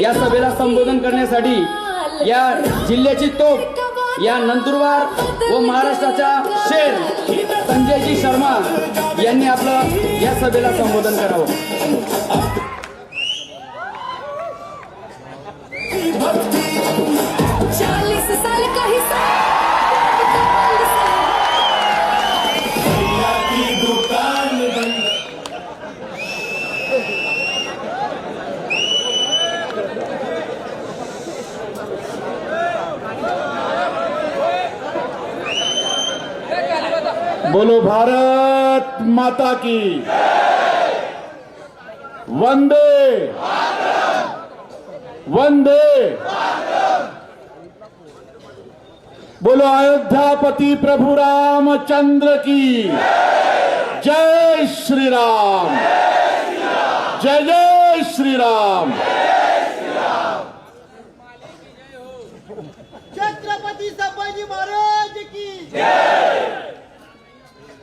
या सभेला संबोधन करण्यासाठी या जिल्ह्याची तोफ या नंदुरबार व महाराष्ट्राच्या शेर संजयजी शर्मा यांनी आपलं या सभेला संबोधन करावं। 40 साल का हिस्सा बोलो भारत माता की वंदे वंदे। बोलो अयोध्यापति प्रभु रामचंद्र की जय श्री राम, जय जय श्री राम। छत्रपती संभाजी महाराज की जय।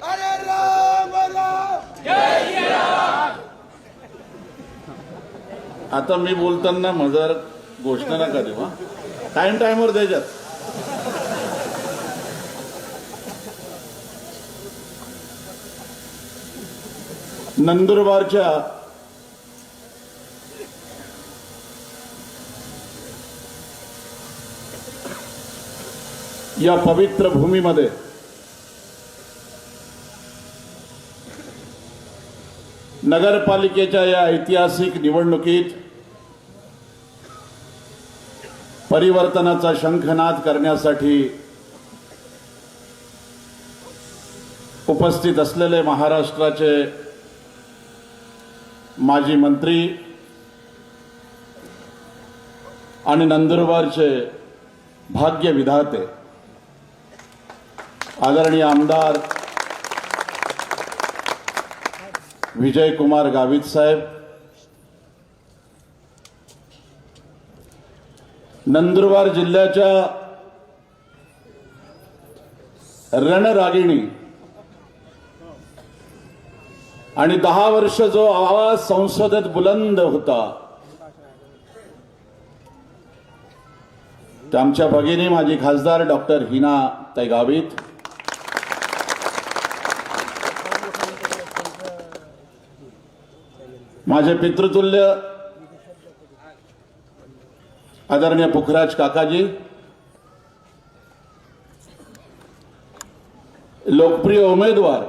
अरे राम राम जय श्री राम। आता मी बोलताना मजार घोषणा नका देऊ, टाइमवर द्यायच्यात। नंदुरबारच्या या पवित्र भूमीमध्ये नगरपालिकेच्या या ऐतिहासिक निवडणुकीत परिवर्तनाचा शंखनाद करण्यासाठी उपस्थित असलेले महाराष्ट्राचे माजी मंत्री आणि नंदुरबारचे भाग्य विधाते आदरणीय आमदार विजयकुमार गावित साहेब, नंदुरबार जिल्ह्याच्या रणरागिणी आणि 10 वर्ष जो आवाज संसदेत बुलंद होता, ते आमच्या भगिनी माजी खासदार डॉक्टर हिना ताई गावित, माझे पितृतुल्य आदरणीय पुखराज काकाजी, लोकप्रिय उमेदवार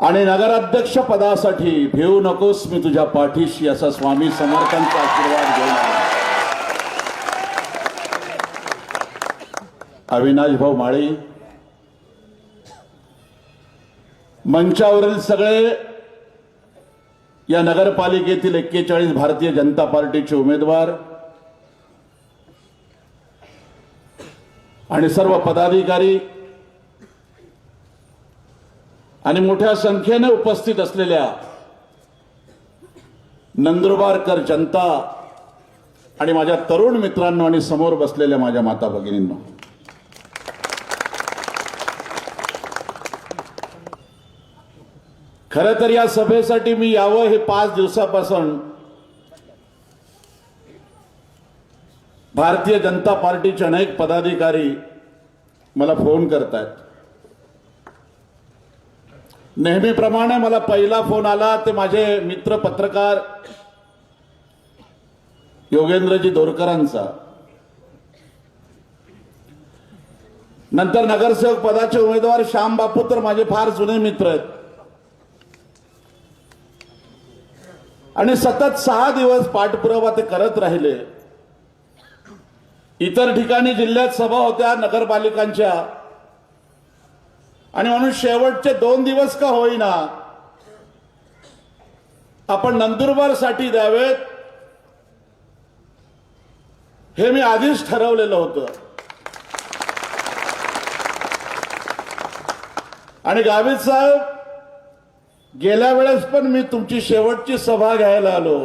आणि नगराध्यक्ष पदासाठी भिवू नकोस मी तुझ्या पाठीशी असा स्वामी समर्थांचा आशीर्वाद घेऊन अविनाश भाऊ माळी, मंचावरील सगळे या नगरपालिकेतील 41 भारतीय जनता पार्टीचे उमेदवार आणि सर्व पदाधिकारी आणि मोठ्या संख्येने उपस्थित असलेल्या नंदुरबारकर जनता आणि माझ्या तरुण मित्रांनो आणि समोर बसलेल्या माझ्या माता भगिनींनो, खरं तर या सभेसाठी मी यावं हे 5 दिवसापासून भारतीय जनता पार्टीचे अनेक पदाधिकारी मला फोन करतात। नेहमीप्रमाणे मला पहिला फोन आला ते माझे मित्र पत्रकार योगेंद्रजी दोरकरांचा, नंतर नगरसेवक पदाचे उमेदवार श्याम बापू तर माझे फार जुने मित्र आहेत आणि सतत 6 दिवस पाठपुरावा ते करत राहिले। इतर ठिकाणी जिल्ह्यात सभा होत्या नगरपालिकांच्या आणि म्हणून शेवटचे 2 दिवस का होईना आपण नंदुरबारसाठी द्यावेत हे मी आधीच ठरवलेलं होतं। आणि गावित साहेब, गेल्या वेळेस पण मी तुमची शेवटची सभा घ्यायला आलो,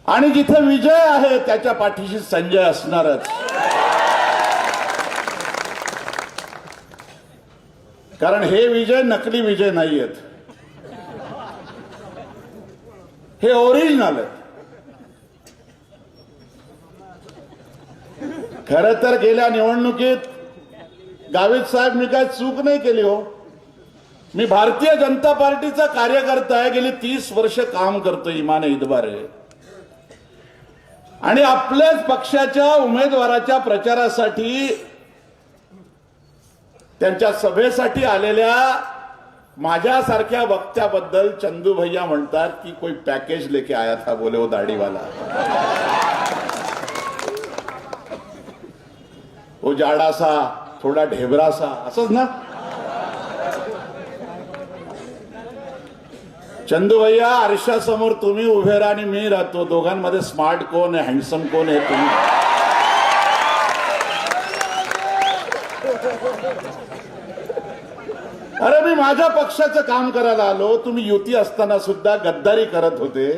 आणि जिथे विजय आहे त्याच्या पाठीशी संजय असणारच। कारण हे विजय नकली विजय नाही आहेत, हे ओरिजिनल आहे. खर तर गेल्या निवडणुकीत गावित साहेब मी काय चूक नाही केली हो. मी भारतीय जनता पार्टीचा कार्यकर्ता आहे, गेली 30 वर्ष काम करतो इमाने इतबारे, आणि आपल्याच पक्षाच्या उमेदवाराच्या प्रचारासाठी त्यांच्या सभेसाठी आलेल्या माझ्यासारख्या वक्त्याबद्दल चंदू भैया म्हणतात की कोई पॅकेज लेके आया था बोले वो दाढीवाला, वो जाडासा थोडा ढेबरासा, असंच ना. चंदू भैया आरशासमोर तुम्ही उभे राहा आणि मी राहतो, दोघांमध्ये स्मार्ट कोण आहे, हँडसम कोण आहे तुम्ही. अरे मी माझ्या पक्षाचं काम करायला आलो, तुम्ही युती असताना सुद्धा गद्दारी करत होते.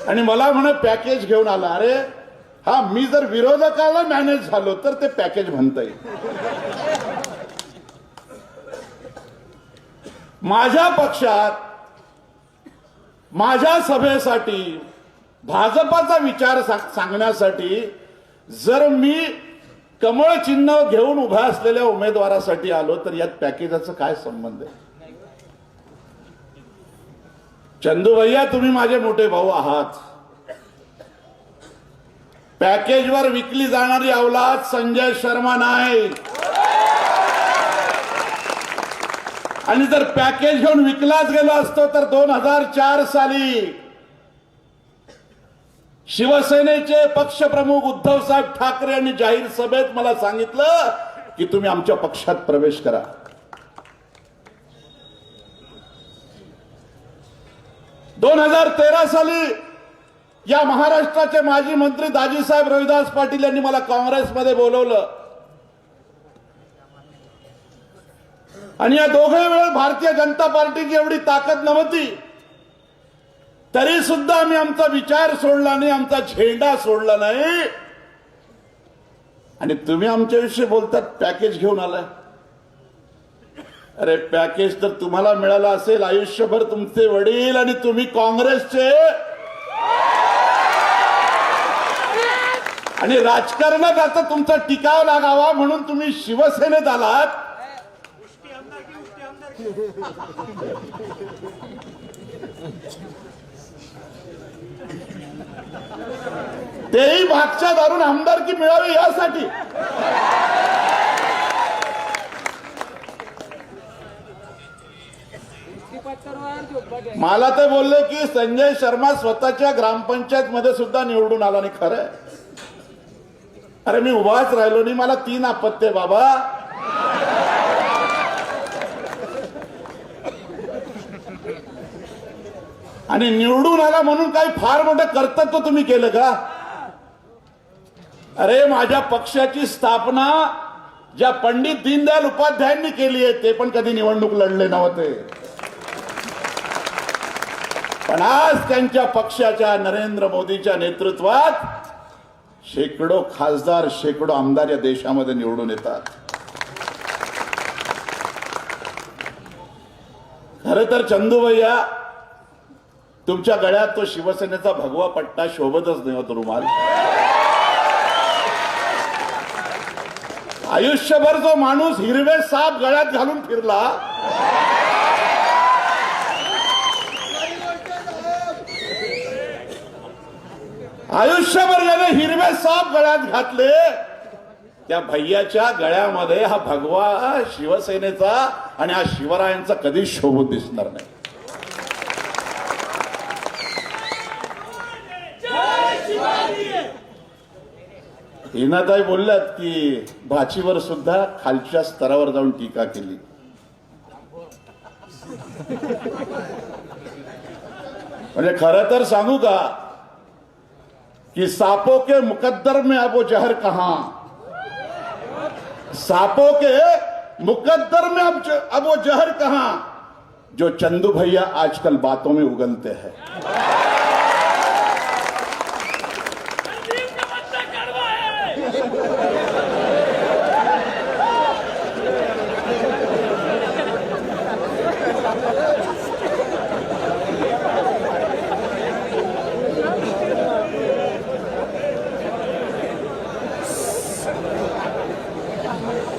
आणि मला म्हणे पॅकेज घेऊन आला. अरे हा, मी जर विरोधकाला मॅनेज झालो तर ते पॅकेज म्हणता येईल. माझ्या पक्षात माझ्या सभेसाठी भाजपाचा विचार सांगण्यासाठी जर मी कमळ चिन्ह घेऊन उभा असलेल्या उमेदवारासाठी आलो तर यात पॅकेजाचा काय संबंध आहे. चंदू भैया तुम्ही माझे मोठे भाऊ आहात. पॅकेजवर विकली जाणारी अवलाद संजय शर्मा नाही. आणि जर पॅकेज घेऊन विकलाच गेलो असतो तर 2004 साली शिवसेनेचे पक्षप्रमुख उद्धव साहेब ठाकरे यांनी जाहीर सभेत मला सांगितलं की तुम्ही आमच्या पक्षात प्रवेश करा. दोन 2013 साली या महाराष्ट्राचे माजी मंत्री दाजीसाहेब रविदास पाटील यांनी मला काँग्रेसमध्ये बोलवलं आणि या दोघे वेळ भारतीय जनता पार्टीची एवढी ताकद नव्हती, तरी सुद्धा आम्ही आमचा विचार सोडला नाही, आमचा झेंडा सोडला नाही. आणि तुम्ही आमच्याविषयी बोलतात पॅकेज घेऊन आलाय. अरे पॅकेज तर तुम्हाला मिळालं असेल आयुष्यभर, तुमचे वडील आणि तुम्ही काँग्रेसचे, आणि राजकारणात आता तुमचा टिकाव लागावा म्हणून तुम्ही शिवसेनेत आलात. तेही भागच्या दारून आमदारकी मिळावी यासाठी. मला ते बोलले की संजय शर्मा स्वतःच्या ग्रामपंचायत मध्ये सुद्धा निवडून आला. नाही खरंय. अरे मी उभाच राहिलो नाही, मला 3 अपत्य बाबा. आणि निवडून आला म्हणून काही फार मोठं कर्तव्य तुम्ही केलं का. अरे माझ्या पक्षाची स्थापना ज्या पंडित दीनदयाल उपाध्यायांनी केली आहे ते पण कधी निवडणूक लढले नव्हते. पण आज त्यांच्या पक्षाच्या नरेंद्र मोदीच्या नेतृत्वात शेकडो खासदार, शेकडो आमदार या देशामध्ये निवडून येतात. खरं तर चंदू भैया तुमच्या गळ्यात तो शिवसेनेचा भगवा पट्टा शोभतच नाही होतो रुमाल. आयुष्यभर जो माणूस हिरवे साप गळ्यात घालून फिरला, आयुष्यभर ज्याने हिरवे साप गळ्यात घातले, त्या भैयाच्या गळ्यामध्ये हा भगवा शिवसेनेचा आणि हा शिवरायांचा कधी शोभून दिसणार नाही. हिनाताई बोलल्यात की भाचीवर सुद्धा खालच्या स्तरावर जाऊन टीका केली. म्हणजे खरं तर सांगू का कि सांपों के मुकद्दर में अब वो जहर कहां, सांपों के मुकद्दर में अब वो जहर कहां जो चंदू भैया आजकल बातों में उगलते हैं.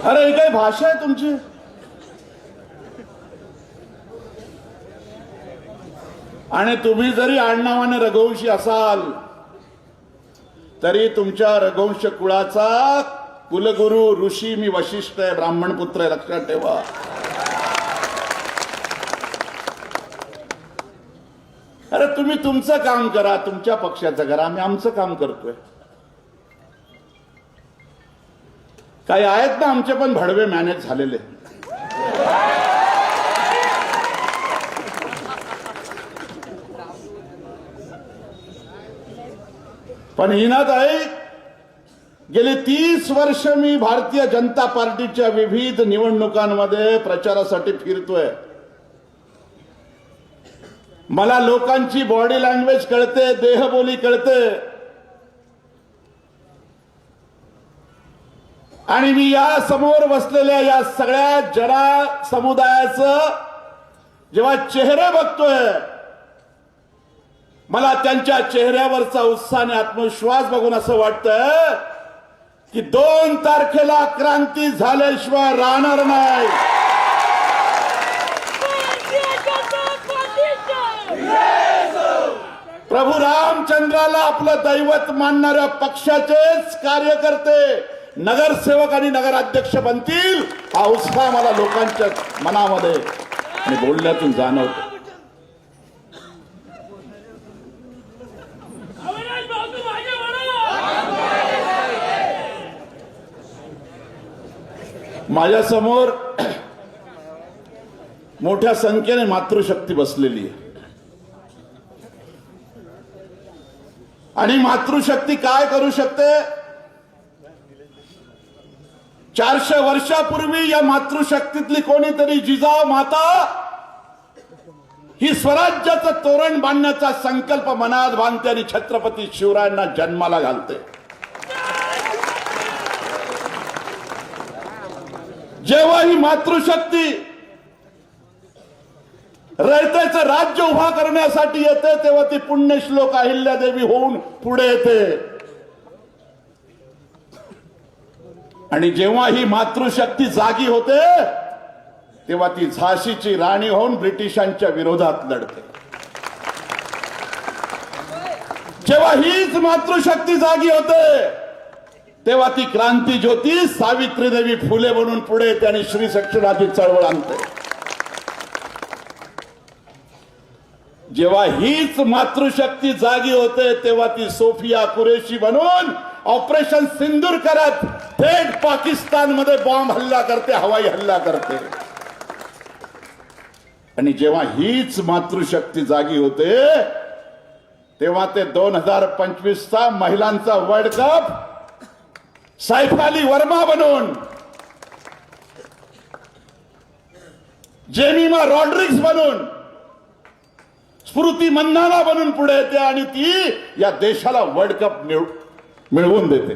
अरे ही काय भाषा आहे तुमची? आणि तुम्ही जरी आडनावाने रघुवंशी असाल तरी तुमच्या रघुवंश कुळाचा कुलगुरू ऋषी मी वशिष्ठ आहे, ब्राह्मण पुत्र आहे, लक्षात ठेवा. अरे तुम्ही तुमचं काम करा, तुमच्या पक्षाचं करा, आम्ही आमचं काम करतोय. काही आहेत ना आमचे पण भडवे मॅनेज झालेले. पण हिनाताई, गेली 30 वर्ष मी भारतीय जनता पार्टीच्या विविध निवडणुकांमध्ये प्रचारासाठी फिरतोय. मला लोकांची बॉडी लँग्वेज कळते, देहबोली कळते. आणि मी या समोर बसलेल्या या सगळ्या जरा समुदायाचं जेव्हा चेहरे बघतोय, मला त्यांच्या चेहऱ्यावरचा उत्साह आणि आत्मविश्वास बघून असं वाटतंय की 2 तारखेला क्रांती झाल्याशिवाय राहणार नाही. प्रभू रामचंद्राला आपलं दैवत मानणाऱ्या पक्षाचेच कार्यकर्ते नगरसेवक आणि नगराध्यक्ष बनतील, हा उत्साह मला लोकांच्या मनामध्ये आणि बोलण्यातून जाणवतो. माझ्या समोर मोठ्या संख्येने मातृशक्ती बसलेली आहे. आणि मातृशक्ती काय करू शकते? 400 वर्षापूर्वी या मातृशक्तीतली कोणीतरी जिजाऊ माता ही स्वराज्याचं तोरण बांधण्याचा संकल्प मनात बांधते आणि छत्रपती शिवरायांना जन्माला घालते. जेव्हा ही मातृशक्ती रयतेचं राज्य उभा करण्यासाठी येते, तेव्हा ती पुण्यश्लोक अहिल्यादेवी होऊन पुढे येते. आणि जेव्हा ही मातृशक्ती जागी होते, तेव्हा ती झाशीची राणी होऊन ब्रिटिशांच्या विरोधात लढते. जेव्हा हीच मातृशक्ती जागी होते, तेव्हा ती क्रांती ज्योती सावित्रीदेवी फुले बनून पुढे येते आणि श्री शिक्षणाची चळवळ आणते. जेव्हा हीच मातृशक्ती जागी होते, तेव्हा ती सोफिया कुरेशी बनून ऑपरेशन सिंदूर करत थेट पाकिस्तानमध्ये बॉम्ब हल्ला करते, हवाई हल्ला करते. आणि जेव्हा हीच मातृशक्ती जागी होते, तेव्हा ते 2025चा महिलांचा वर्ल्ड कप सैफाली वर्मा बनून, जेमिमा रॉड्रिग्स बनून, स्मृती मंदाना बनून पुढे येते आणि ती या देशाला वर्ल्ड कप मिळवून देते.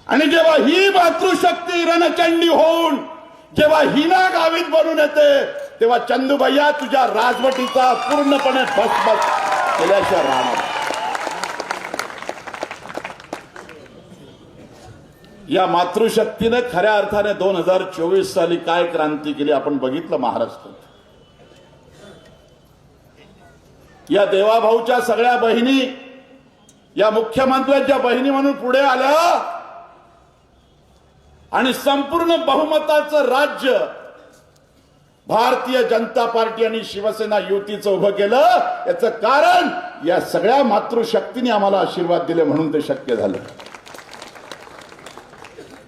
आणि जेव्हा ही मातृशक्ती रणचंडी होऊन जेव्हा हिना गावित बनून येते, तेव्हा चंदूभैया तुझ्या राजवटीचा पूर्णपणे भस्मस केल्याशिवाय राहणार. या मातृशक्तीने खऱ्या अर्थाने 2024 साली काय क्रांती केली आपण बघितलं महाराष्ट्रात. या देवाभाऊच्या सगळ्या बहिणी या मुख्यमंत्र्यांच्या बहिणी म्हणून पुढे आल्या आणि संपूर्ण बहुमताचं राज्य भारतीय जनता पार्टी आणि शिवसेना युतीचं उभं केलं. याचं कारण या सगळ्या मातृशक्तीने आम्हाला आशीर्वाद दिले म्हणून ते शक्य झालं.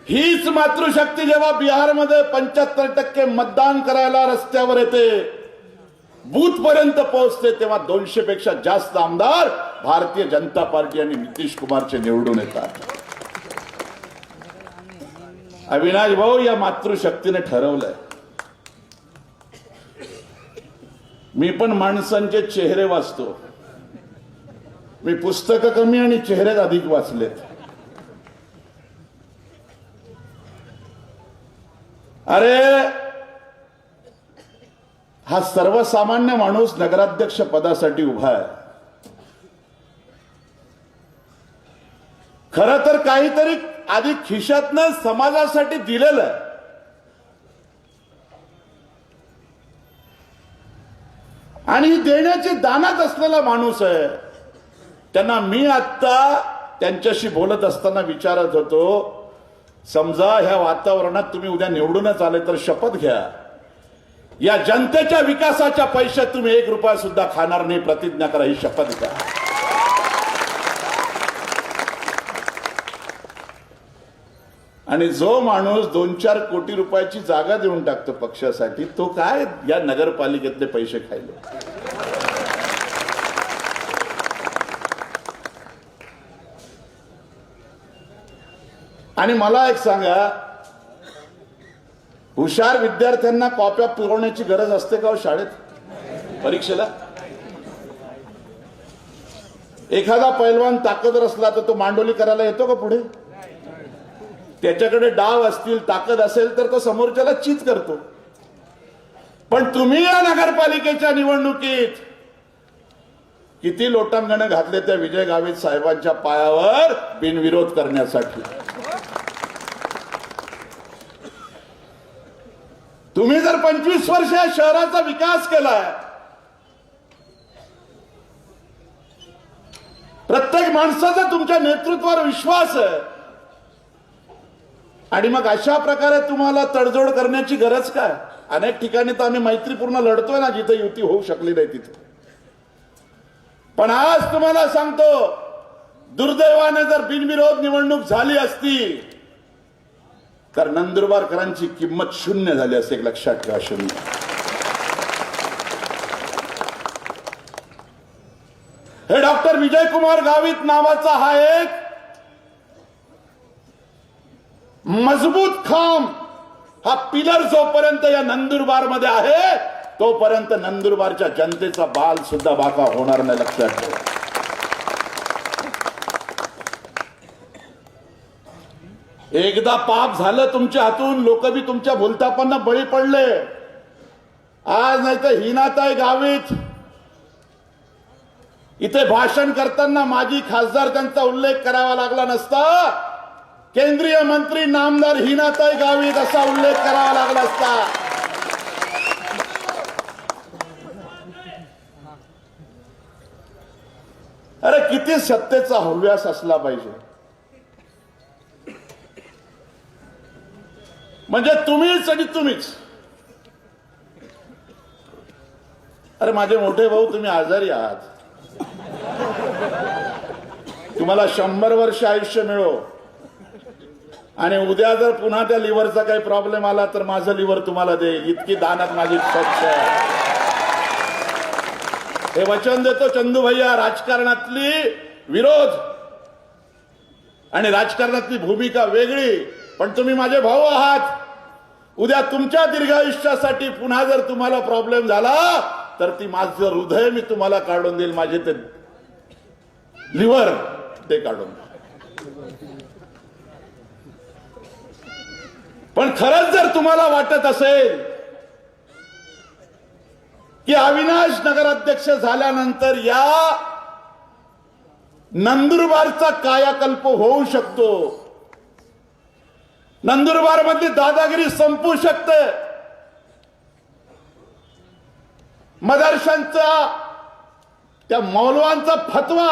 हीच मातृशक्ती जेव्हा बिहारमध्ये 75% मतदान करायला रस्त्यावर येते, बूथ पर्यंत पोहोचते, तेव्हा 200 पेक्षा जास्त आमदार भारतीय जनता पार्टी आणि नितीश कुमारचे निवडून येतात. अविनाश भाऊ, या मातृशक्तीने ठरवलंय. मी पण माणसांचे चेहरे वाचतो. मी पुस्तकं कमी आणि चेहरे अधिक वाचलेत. अरे हा सर्वसामान्य माणूस नगराध्यक्ष पदासाठी उभा आहे. खरं तर काहीतरी आधी खिशातनं समाजासाठी दिलेलं आहे. आणि देण्याची दानात असलेला माणूस आहे. त्यांना मी आता त्यांच्याशी बोलत असताना विचारत होतो, समजा ह्या वातावरणात तुम्ही उद्या निवडूनच आले तर शपथ घ्या, या जनतेच्या विकासाच्या पैशात तुम्ही 1 रुपया सुद्धा खाणार नाही, प्रतिज्ञा करा, ही शपथ घ्या. आणि जो माणूस 2-4 कोटी रुपयाची जागा देऊन टाकतो पक्षासाठी, तो काय या नगरपालिकेतले पैसे खायले. आणि मला एक सांगा, हुशार विद्यार्थ्यांना कॉप्या पुरवण्याची गरज असते का हो शाळेत परीक्षेला? एखादा पैलवान ताकदवर असला तर तो मांडोली करायला येतो का पुढे? त्याच्याकडे डाव असतील, ताकद असेल तर तो समोरच्याला चीत करतो. पण तुम्ही या नगरपालिकेच्या निवडणुकीत किती लोटांगण घातले त्या विजय गावित साहेबांच्या पायावर बिनविरोध करण्यासाठी. तुम्ही जर 25 वर्ष या शहराचा विकास केलाय, प्रत्येक माणसाचा तुमच्या नेतृत्वावर विश्वास आहे, आणि मग अशा प्रकारे तुम्हाला तडजोड करण्याची गरज काय? अनेक ठिकाणी तर आम्ही मैत्रीपूर्ण लढतोय ना, जिथे युती होऊ शकली नाही तिथे. पण आज तुम्हाला सांगतो, दुर्दैवाने जर बिनविरोध निवडणूक झाली असती तर नंदुरबारकरांची किंमत 0 झाली असते. एक लक्षात ठेवा, 0. हे डॉक्टर विजयकुमार गावित नावाचा हा एक मजबूत खांब, हा पिलर जोपर्यंत या नंदुरबार मध्ये आहे, तोपर्यंत नंदुरबारच्या जनतेचा बाल सुद्धा बाका होणार नाही. लक्षात ठेवा. एकदा पाप झालं तुमच्या हातून, लोक बी तुमच्या भूलथापांना बळी पडले. आज नाही तर हिनाताई गावित इथे भाषण करताना माजी खासदार त्यांचा उल्लेख करावा लागला नसता, केंद्रीय मंत्री नामदार हिनाताई गावित असा उल्लेख करावा लागला असता. अरे किती सत्तेचा हव्यास असला पाहिजे. म्हणजे तुम्हीच आणि तुम्हीच. अरे माझे मोठे भाऊ, तुम्ही आजारी आहात, तुम्हाला 100 वर्ष आयुष्य मिळो, आणि उद्या जर पुन्हा त्या लिव्हरचा काही प्रॉब्लेम आला तर माझं लिव्हर तुम्हाला देईल, इतकी दानत माझी स्वच्छ आहे. हे वचन देतो चंदू भैया. राजकारणातली विरोध आणि राजकारणातली भूमिका वेगळी, पण तुम्ही माझे भाऊ आहात. उद्या तुमच्या दीर्घायुष्यासाठी पुन्हा जर तुम्हाला प्रॉब्लेम झाला तर ती माझं हृदय मी तुम्हाला काढून देईल, माझे ते लिव्हर ते काढून. पण खरंच जर तुम्हाला वाटत असेल की अविनाश नगराध्यक्ष झाल्यानंतर या नंदुरबारचा कायाकल्प होऊ शकतो, नंदुरबार मधली दादागिरी संपू शकते, मदरशांचा त्या मौलवांचा फतवा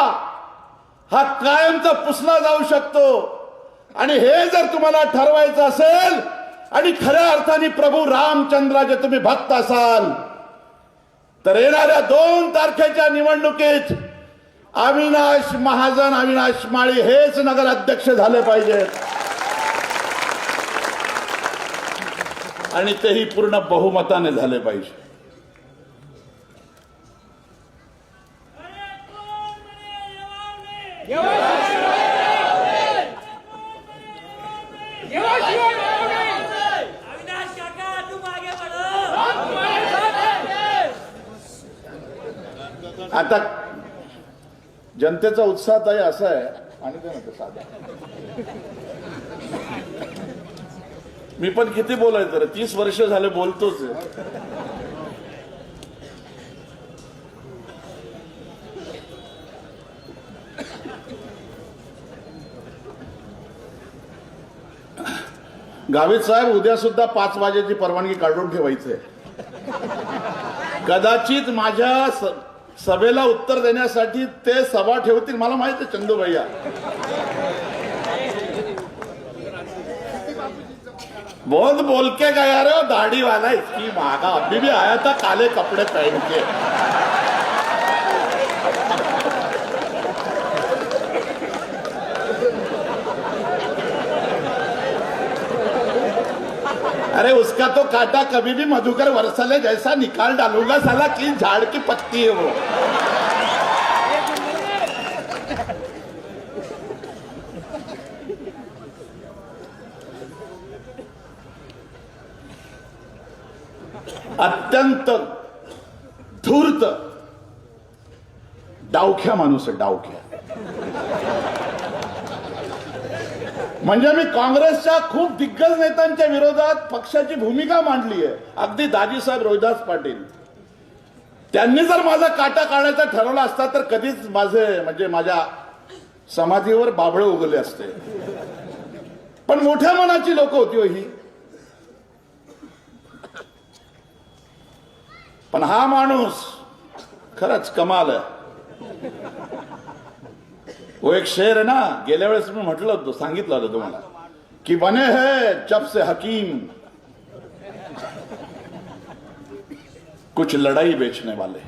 हा कायमचा पुसला जाऊ शकतो. आणि हे जर तुम्हाला ठरवायचं असेल आणि खऱ्या अर्थाने प्रभू रामचंद्राचे तुम्ही भक्त असाल तर येणाऱ्या 2 तारखेच्या निवडणुकीत अविनाश महाजन, अविनाश माळी हेच नगराध्यक्ष झाले पाहिजेत, आणि तेही पूर्ण बहुमताने झाले पाहिजे. आता जनतेचा उत्साह ताई असा आहे, आणि काय म्हणतो साधा, मी पण किती बोलायचं रे, 30 वर्ष झाले बोलतोच आहे. गावित साहेब उद्या सुद्धा 5 वाजेची परवानगी काढून ठेवायचे. कदाचित माझ्या सभेला उत्तर देण्यासाठी ते सभा ठेवतील, मला माहित आहे चंदू भैया. बहुत बोल के गया रे दाढ़ी वाला, इसकी माँ का अभी भी आया था काले कपड़े पहन के. अरे उसका तो काटा कभी भी मधुकर वर्षाले जैसा निकाल डालूंगा साला, की झाड़ की पत्ती है वो. अत्यंत धूर्त डावख्या माणूस आहे, डावख्या. म्हणजे मी काँग्रेसच्या खूप दिग्गज नेत्यांच्या विरोधात पक्षाची भूमिका मांडली आहे. अगदी दाजीसाहेब रोहिदास पाटील त्यांनी जर माझा काटा काढायचा ठरवला असता तर कधीच माझ्या समाधीवर बाबळ उगवले असते. पण मोठ्या मनाची लोक होती हो ही. पण हा माणूस खरंच कमाल आहे. वो एक शेर है ना, गेल्या वेळेस मी म्हटलं होतं, सांगितलं होतं तुम्हाला की बने है जब से हकीम कुछ लड़ाई बेचने वाले,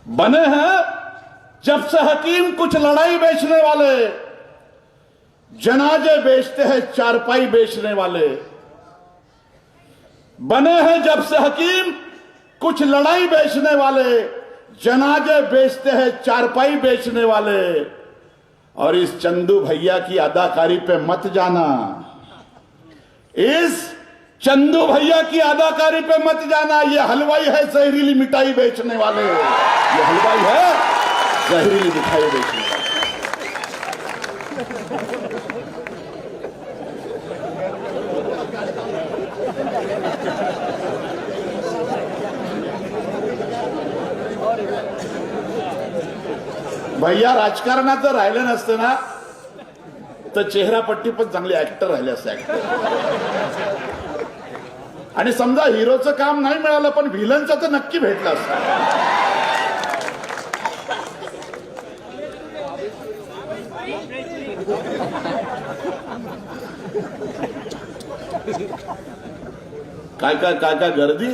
बने हैं जब से हकीम कुछ लड़ाई बेचने वाले, जनाजे बेचते हैं चारपाई बेचने वाले. बने हैं जब से हकीम कुछ लड़ाई बेचने वाले, जनाजे बेचते हैं चारपाई बेचने वाले. और इस चंदू भैया की अदाकारी पे मत जाना, इस चंदू भैया की अदाकारी पे मत जाना. ये हलवाई है जहरीली मिठाई बेचने वाले, ये हलवाई है जहरीली मिठाई बेचने वाले. भैया राजकारणात जर राहिलं नसतं ना तर चेहरापट्टी पण चांगली ऍक्टर राहिले असते, ऍक्टर. आणि समजा हिरोचं काम नाही मिळालं पण व्हिलनचं तर नक्की भेटलं असतं. काय काय काय काय गर्दी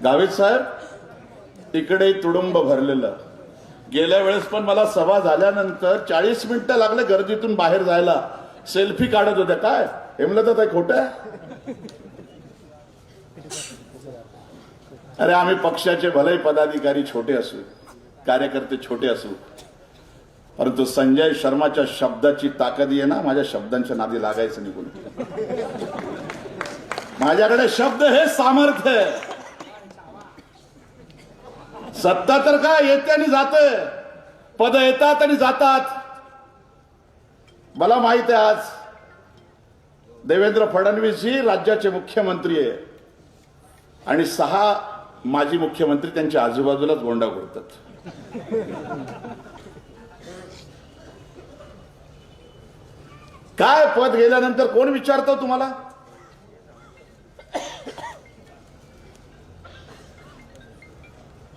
गावित साहेब, इकडे तुडुंब भरलेलं. गेल्या वेळेस पण मला सभा झाल्यानंतर 40 मिनिटं लागले गर्दीतून बाहेर जायला. सेल्फी काढत होत्या. काय हेमलं तर खोटं आहे. अरे आम्ही पक्षाचे भलेही पदाधिकारी छोटे असू, कार्यकर्ते छोटे असू, परंतु संजय शर्माच्या शब्दाची ताकद आहे ना, माझ्या शब्दांच्या नादी लागायचं निघून. माझ्याकडे शब्द हे सामर्थ्य आहे. सत्ता तर काय येते आणि जाते, पद येतात आणि जातात. मला माहित आहे आज देवेंद्र फडणवीस जी राज्याचे मुख्यमंत्री आहे आणि 6 माजी मुख्यमंत्री त्यांच्या आजूबाजूलाच गोंडा घोळतात. काय पद गेल्यानंतर कोण विचारतो तुम्हाला?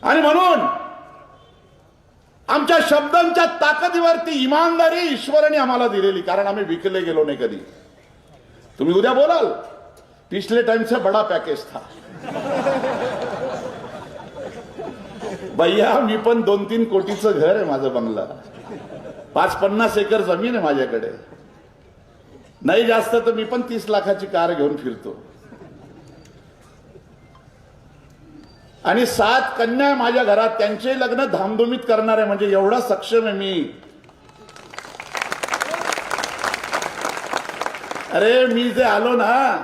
आणि म्हणून आमच्या शब्दांच्या ताकदीवरती इमानदारी ईश्वराने आम्हाला दिलेली, कारण आम्ही विकले गेलो नाही कधी. तुम्ही उद्या बोलाल पिछले टाइम से बड़ा पैकेज था. भैया मी पण 2-3 कोटीचं घर आहे माझं, बंगला, 5-50 एकर जमीन आहे माझ्याकडे. नाही जास्त तर मी पण 30 लाखाची कार घेऊन फिरतो. आणि 7 कन्या माझ्या घरात, त्यांचे लग्न धामधुमीत करणार आहे. म्हणजे एवढा सक्षम आहे मी. अरे मी जे आलो ना,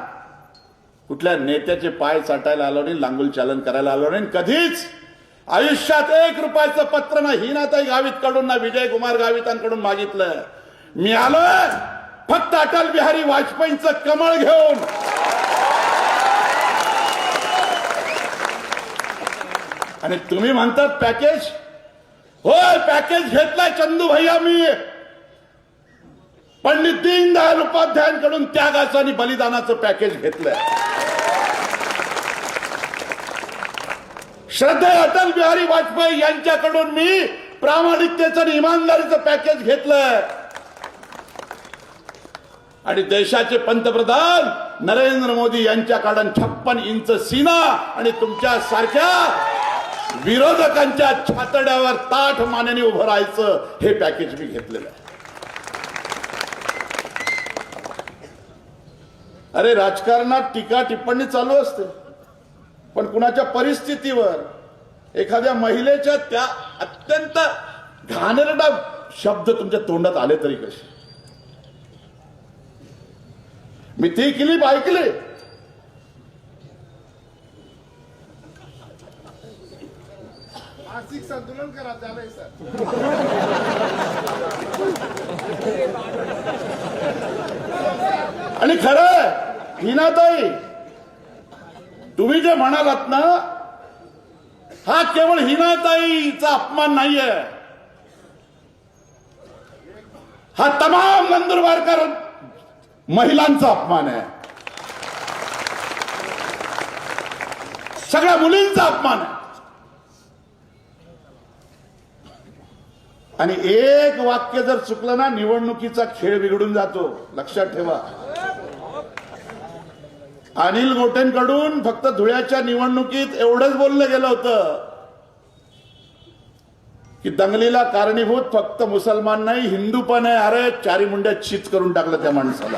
कुठल्या नेत्याचे पाय चाटायला आलो नाही, लांगुल चालन करायला आलो नाही. कधीच आयुष्यात 1 रुपयाचं पत्र ना हिनाताई गावित कडून ना विजय कुमार गावितांकडून मागितलं. मी आलोय फक्त अटल बिहारी वाजपेयींचं कमळ घेऊन. आणि तुम्ही म्हणतात पॅकेज, होय पॅकेज घेतलाय चंदू भैया मी. पंडित दीनदयाल उपाध्यायांकडून त्यागाचं आणि बलिदानाचं पॅकेज घेतलंय. श्रद्धेय अटल बिहारी वाजपेयी यांच्याकडून मी प्रामाणिकतेचं आणि इमानदारीचं पॅकेज घेतलंय. आणि देशाचे पंतप्रधान नरेंद्र मोदी यांच्याकडून 56 इंच सीना आणि तुमच्या सारख्या विरोधकांच्या छातड्यावर ताठ मानेने उभं राहायचं हे पॅकेज मी घेतलेलं आहे. अरे राजकारणात टीका टिप्पणी चालू असते, पण कुणाच्या परिस्थितीवर एखाद्या महिलेच्या त्या अत्यंत घाणेरडा शब्द तुमच्या तोंडात आले तरी कसे. मी ती क्लिप ऐकली. मानसिक संतुलन करा झालंय सर. आणि खरं हिनाताई, तुम्ही जे म्हणालात ना, हा केवळ हिनाताईचा अपमान नाहीये, हा तमाम नंदुरबारकर महिलांचा अपमान आहे, सगळ्या मुलींचा अपमान आहे. आणि एक वाक्य जर चुकलं ना, निवडणुकीचा खेळ बिघडून जातो. लक्षात ठेवा. अनिल गोटेंकडून फक्त धुळ्याच्या निवडणुकीत एवढंच बोललं गेलं होतं की दंगलीला कारणीभूत फक्त मुसलमान नाही, हिंदू पण आहे. अरे चारी मुंड्या चित करून टाकलं त्या माणसाला.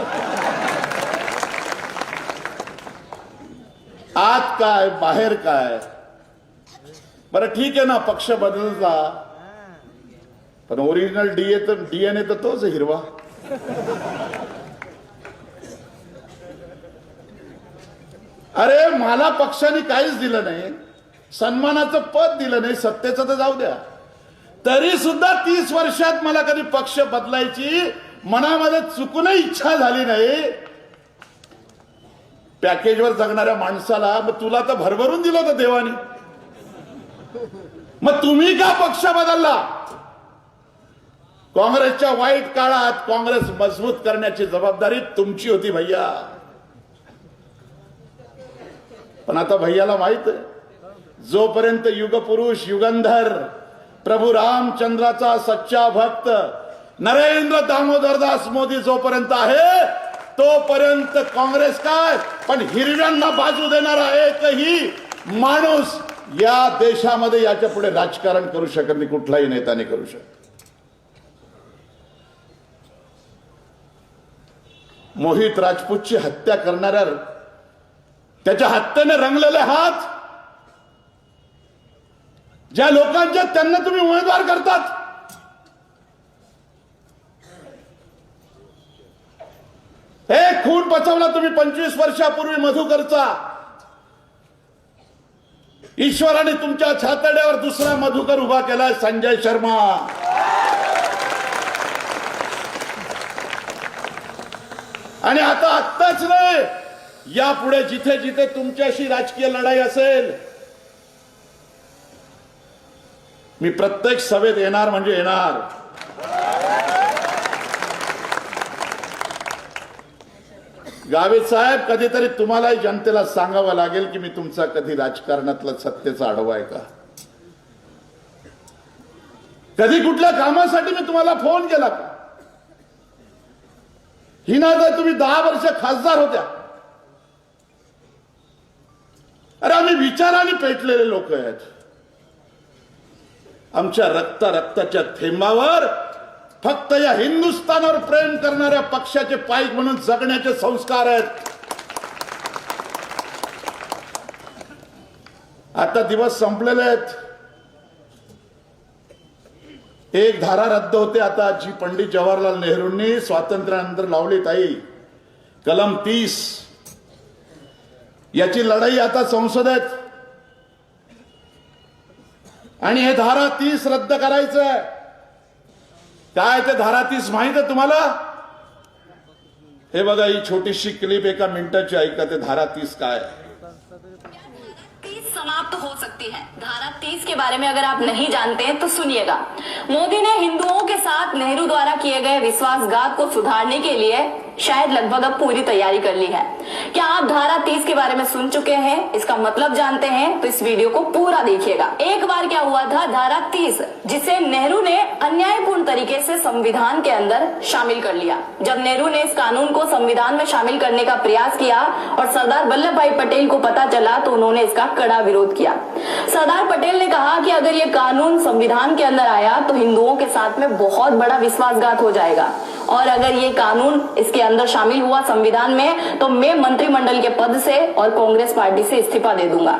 आत काय बाहेर काय. बरं ठीक आहे ना, पक्ष बदलला, पण ओरिजिनल डीएनए तर तोच आहे, हिरवा. अरे मला पक्षाने काहीच दिलं नाही, सन्मानाचं पद दिलं नाही, सत्तेचं तर जाऊ द्या, तरी सुद्धा 30 वर्षात मला कधी पक्ष बदलायची मनामध्ये चुकूनही इच्छा झाली नाही. पॅकेजवर जगणाऱ्या माणसाला मग तुला तर भरभरून दिलं होतं देवानी, मग तुम्ही का पक्ष बदलला. काँग्रेसच्या वाईट काळात काँग्रेस मजबूत करण्याची जबाबदारी तुमची होती भैया. पण आता भैयाला माहित आहे, जोपर्यंत युगपुरुष युगंधर प्रभू रामचंद्राचा सच्चा भक्त नरेंद्र दामोदरदास मोदी जोपर्यंत आहे, तोपर्यंत काँग्रेस काय पण हिरव्यांना बाजू देणारा एकही माणूस या देशामध्ये याच्या पुढे राजकारण करू शकत नाही, कुठलाही नेत्याने करू शकत. मोहित राजपूतची हत्या करणाऱ्या, त्याच्या हत्येने रंगलेले हात ज्या लोकांच्या, त्यांना तुम्ही उमेदवार करतात. हे खून पचवला तुम्ही 25 वर्षापूर्वी मधुकरचा. ईश्वराने तुमच्या छातड्यावर दुसरा मधुकर उभा केलाय, संजय शर्मा. आणि आता आत्ताच नाही, यापुढे जिथे जिथे तुमच्याशी राजकीय लढाई असेल, मी प्रत्येक सभेत येणार म्हणजे येणार. गावित साहेब, कधीतरी तुम्हालाही जनतेला सांगावं लागेल की मी तुमचा कधी राजकारणातला सत्तेचा आढावा आहे का. कधी कुठल्या कामासाठी मी तुम्हाला फोन केला का. ही ना तर तुम्ही 10 वर्ष खासदार होत्या. अरे आम्ही विचाराने पेटलेले लोक आहेत. आमच्या रक्ताच्या थेंबावर फक्त या हिंदुस्थानावर प्रेम करणाऱ्या पक्षाचे पाईक म्हणून जगण्याचे संस्कार आहेत. आता दिवस संपलेले आहेत. एक धारा रद्द होते आता, जी पंडित जवाहरलाल नेहरूंनी स्वातंत्र्यानंतर लावली ताई, कलम 30. याची लढाई आता संसदेत, आणि हे धारा 30 रद्द करायचं. काय ते धारा 30 माहित आहे तुम्हाला. हे बघा, ही छोटीशी क्लिप 1 मिनिटाची ऐका. ते धारा 30 काय. समाप्त हो सकती है। धारा 30 के बारे में अगर आप नहीं जानते हैं तो सुनिएगा। मोदी ने हिंदुओं के साथ नेहरू द्वारा किए गए विश्वासघात को सुधारने के लिए शायद लगभग अब पूरी तैयारी कर ली है। क्या आप धारा 30 के बारे में सुन चुके हैं, इसका मतलब जानते हैं तो इस वीडियो को पूरा देखिएगा। एक बार क्या हुआ था, धारा 30 जिसे नेहरू ने अन्यायपूर्ण तरीके से संविधान के अंदर शामिल कर लिया। जब नेहरू ने इस कानून को संविधान में शामिल करने का प्रयास किया और सरदार वल्लभ भाई पटेल को पता चला तो उन्होंने इसका कड़ा विरोध किया। सरदार पटेल ने कहा कि अगर ये कानून संविधान के अंदर आया तो हिंदुओं के साथ में बहुत बड़ा विश्वासघात हो जाएगा और अगर ये कानून इसके अंदर शामिल हुआ संविधान में तो मैं मंत्रिमंडल के पद से और कांग्रेस पार्टी से इस्तीफा दे दूंगा।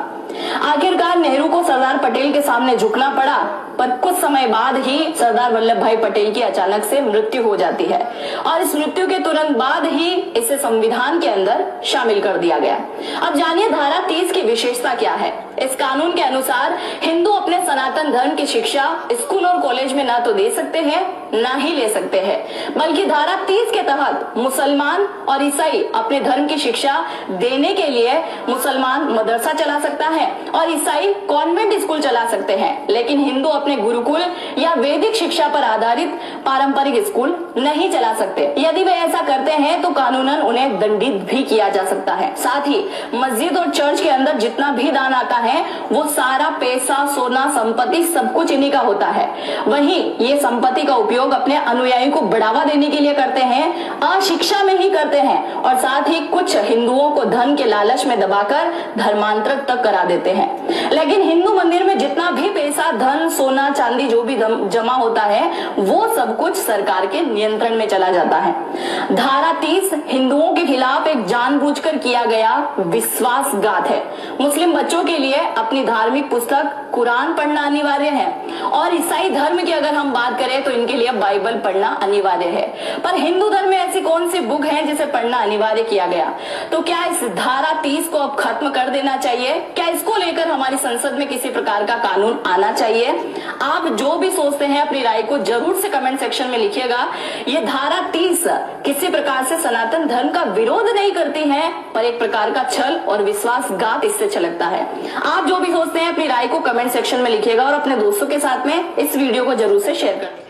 आखिरकार नेहरू को सरदार पटेल के सामने झुकना पड़ा, पर कुछ समय बाद ही सरदार वल्लभ भाई पटेल की अचानक से मृत्यु हो जाती है और इस मृत्यु के तुरंत बाद ही इसे संविधान के अंदर शामिल कर दिया गया। अब जानिए धारा 30 की विशेषता क्या है। इस कानून के अनुसार हिंदू अपने सनातन धर्म की शिक्षा स्कूल और कॉलेज में ना तो दे सकते हैं ना ही ले सकते हैं, बल्कि धारा 30 के तहत मुसलमान और ईसाई अपने धर्म की शिक्षा देने के लिए मुसलमान मदरसा चला सकता है और ईसाई कॉन्वेंट स्कूल चला सकते हैं, लेकिन हिंदू अपने गुरुकुल या वैदिक शिक्षा पर आधारित पारंपरिक स्कूल नहीं चला सकते। यदि वे ऐसा करते हैं तो कानूनन उन्हें दंडित भी किया जा सकता है। साथ ही मस्जिद और चर्च के अंदर जितना भी दान आता है वो सारा पैसा, सोना, संपत्ति सब कुछ इन्हीं का होता है। वहीं ये संपत्ति का उपयोग अपने अनुयायियों को बढ़ावा देने के लिए करते हैं, अशिक्षा में ही करते हैं और साथ ही कुछ हिंदुओं को धन के लालच में दबाकर धर्मांतरण तक करा देते हैं। लेकिन हिंदू मंदिर में जितना भी पैसा, धन, सोना, चांदी जो भी जमा होता है वो सब कुछ सरकार के नियंत्रण में चला जाता है। धारा 30 हिंदुओं के खिलाफ एक जानबूझकर किया गया विश्वासघात है। मुस्लिम बच्चों के लिए अपनी धार्मिक पुस्तक कुरान पढ़ना अनिवार्य है और ईसाई धर्म की अगर हम बात करें तो इनके लिए बाइबल पढ़ना अनिवार्य है। पर हिंदू धर्म में ऐसी कौन सी बुक है जिसे पढ़ना अनिवार्य किया गया? तो क्या इस धारा 30 को अब खत्म कर देना चाहिए? क्या इसको लेकर हमारी संसद में किसी प्रकार का कानून आना चाहिए? आप जो भी सोचते हैं अपनी राय को जरूर से कमेंट सेक्शन में लिखिएगा। ये धारा 30 किसी प्रकार से सनातन धर्म का विरोध नहीं करती है, पर एक प्रकार का छल और विश्वासघात इससे छलकता है। आप जो भी सोचते हैं अपनी राय को कमेंट सेक्शन में लिखिएगा और अपने दोस्तों के साथ में इस वीडियो को जरूर से शेयर कर दीजिएगा।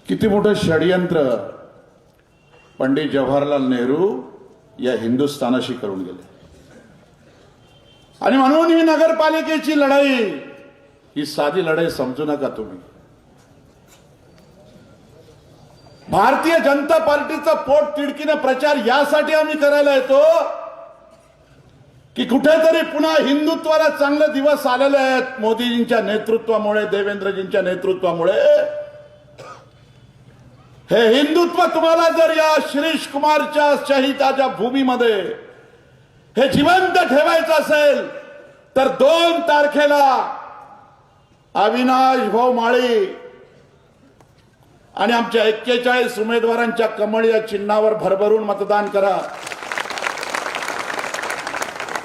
किती मोठं षडयंत्र पंडित जवाहरलाल नेहरू या हिंदुस्थानाशी करून गेले आणि म्हणून ही नगरपालिकेची लढाई ही साधी लढाई समजू नका तुम्ही। भारतीय जनता पार्टीचा पोट तिडकीने प्रचार यासाठी आम्ही करायला येतो की कुठेतरी पुन्हा हिंदुत्वाला चांगले दिवस आलेले आहेत मोदीजींच्या नेतृत्वामुळे, देवेंद्रजींच्या नेतृत्वामुळे। हे हिंदुत्व तुम्हाला जर या शिरीष कुमारच्या शहीदाच्या भूमीमध्ये हे जिवंत ठेवायचं असेल तर 2 तारखेला अविनाश भाऊ माळी आणि आमच्या 41 उमेदवारांच्या कमळ या चिन्हावर भरभरून मतदान करा।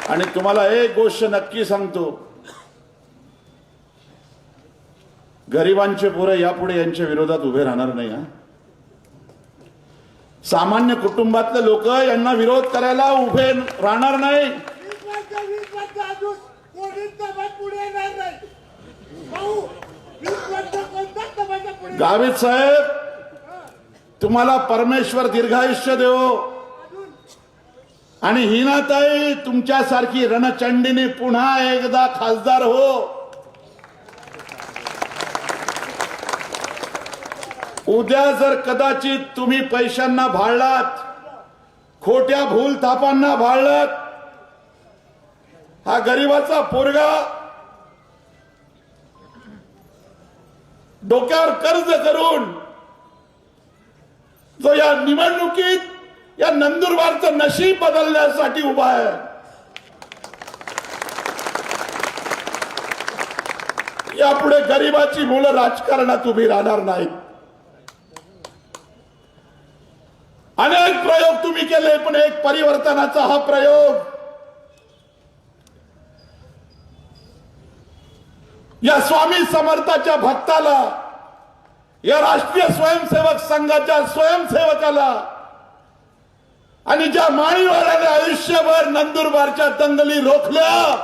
आणि तुम्हाला एक गोष्ट नक्की सांगतो, गरिबांचे पोरं यापुढे यांच्या विरोधात उभे राहणार नाही। सामान्य कुटुंबातले लोक यांना विरोध करायला उभे राहणार नाही। 20 वर्ष अजून कोणीच समाज पुढे येणार नाही भाऊ। 20 वर्ष कोणताच समाज पुढे गावित साहेब, तुम्हाला परमेश्वर दीर्घायुष्य देवो आणि हिनाताई तुमच्यासारखी रणचंडीने पुन्हा एकदा खासदार हो। उद्या जर कदाचित तुम्ही पैशांना भाळलात, खोट्या भूल थापांना भाळलात, हा गरीबाचा पोरगा डोक्यावर कर्ज करून जो या निवडणुकीत या नंदुरबारचं नशीब बदलण्यासाठी उभा आहे, यापुढे गरीबाची मुलं राजकारणात उभी राहणार नाहीत। अनेक प्रयोग तुम्ही केले पण एक परिवर्तनाचा हा प्रयोग या स्वामी समर्थाच्या भक्ताला, या राष्ट्रीय स्वयंसेवक संघाच्या स्वयंसेवकाला आणि ज्या माळीवाल्याने आयुष्यभर नंदुरबारच्या दंगली रोखल्या,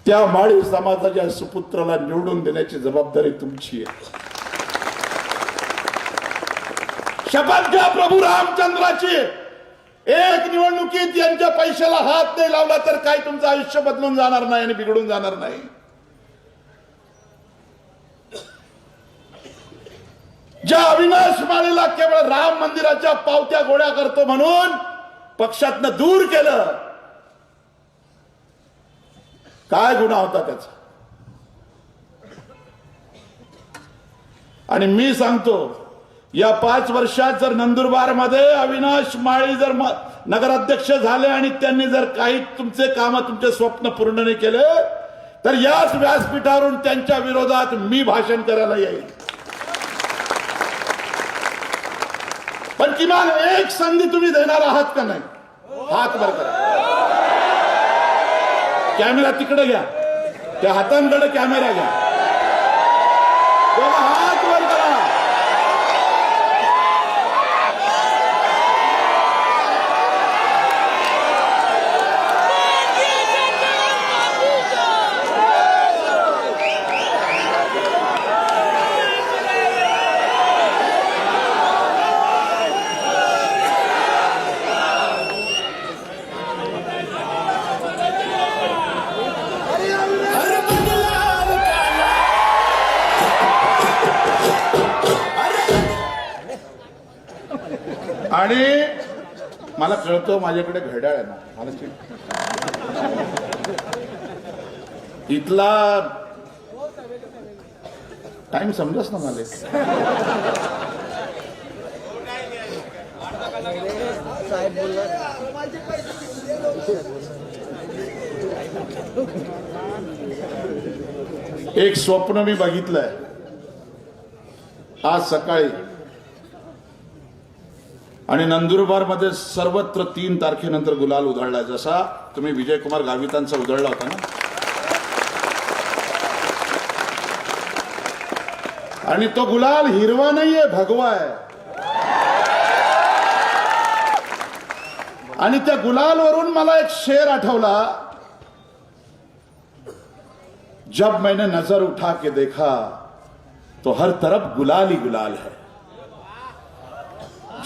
त्या माळी समाजाच्या सुपुत्राला निवडून देण्याची जबाबदारी तुमची आहे. शपथ घ्या प्रभू रामचंद्राची, एक निवडणुकीत यांच्या पैशाला हात नाही लावला तर काय तुमचं आयुष्य बदलून जाणार नाही आणि बिघडून जाणार नाही. ज्या अविनाश माळीला केवळ राम मंदिराच्या पावत्या गोळ्या करतो म्हणून पक्षातनं दूर केलं, काय गुन्हा होता त्याचा? आणि मी सांगतो, या 5 वर्षात जर नंदुरबार मध्ये अविनाश माळी जर नगराध्यक्ष झाले आणि त्यांनी जर काही तुमचे काम, तुमचे स्वप्न पूर्ण नाही केले, तर याच व्यासपीठावरून त्यांच्या विरोधात मी भाषण करायला येईल. पण किमान एक संधी तुम्ही देणार आहात का नाही? हात वर करा. कॅमेरा तिकडे घ्या, त्या हातांकडे कॅमेरा घ्या, दोघं हात वर करा. आणि मला कळतं माझ्याकडे घड्याळ आहे ना, मला इथला टाइम समजस ना मला. एक स्वप्न मी बघितलंय आज सकाळी, आणि नंदुरबार मध्ये सर्वत्र 3 तारखेनंतर गुलाल उधळलाय. जसा तुम्ही विजयकुमार गावितांचा उधळला होता ना, आणि तो गुलाल हिरवा नाहीये, भगवा आहे. आणि त्या गुलालवरून मला एक शेर आठवला, जब मैंने नजर उठा के देखा तो हर तरफ गुलाल ही गुलाल है.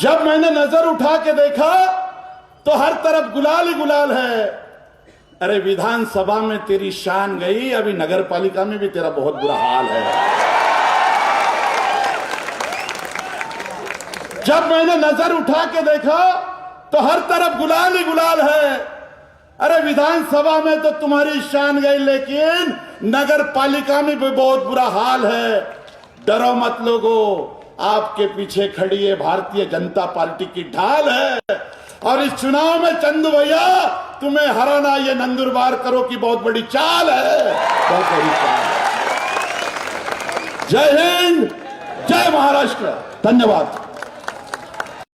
जब मैंने नजर उठा के देखा तो हर तरफ गुलाल ही गुलाल है. अरे विधानसभा में तेरी शान गई, अभी नगर पालिका में भी तेरा बहुत बुरा हाल है. जब मैंने नजर उठा के देखा तो हर तरफ गुलाल ही गुलाल है. अरे विधानसभा में तो तुम्हारी शान गई, लेकिन नगर पालिका में भी बहुत बुरा हाल है. डरो मत लोगों, आपके पीछे खड़ी है भारतीय जनता पार्टी की ढाल है, और इस चुनाव में चंदू भैया तुम्हें हराना ये नंदुरबार करो की बहुत बड़ी चाल है, बहुत बड़ी चाल है. जय हिंद, जय महाराष्ट्र. धन्यवाद.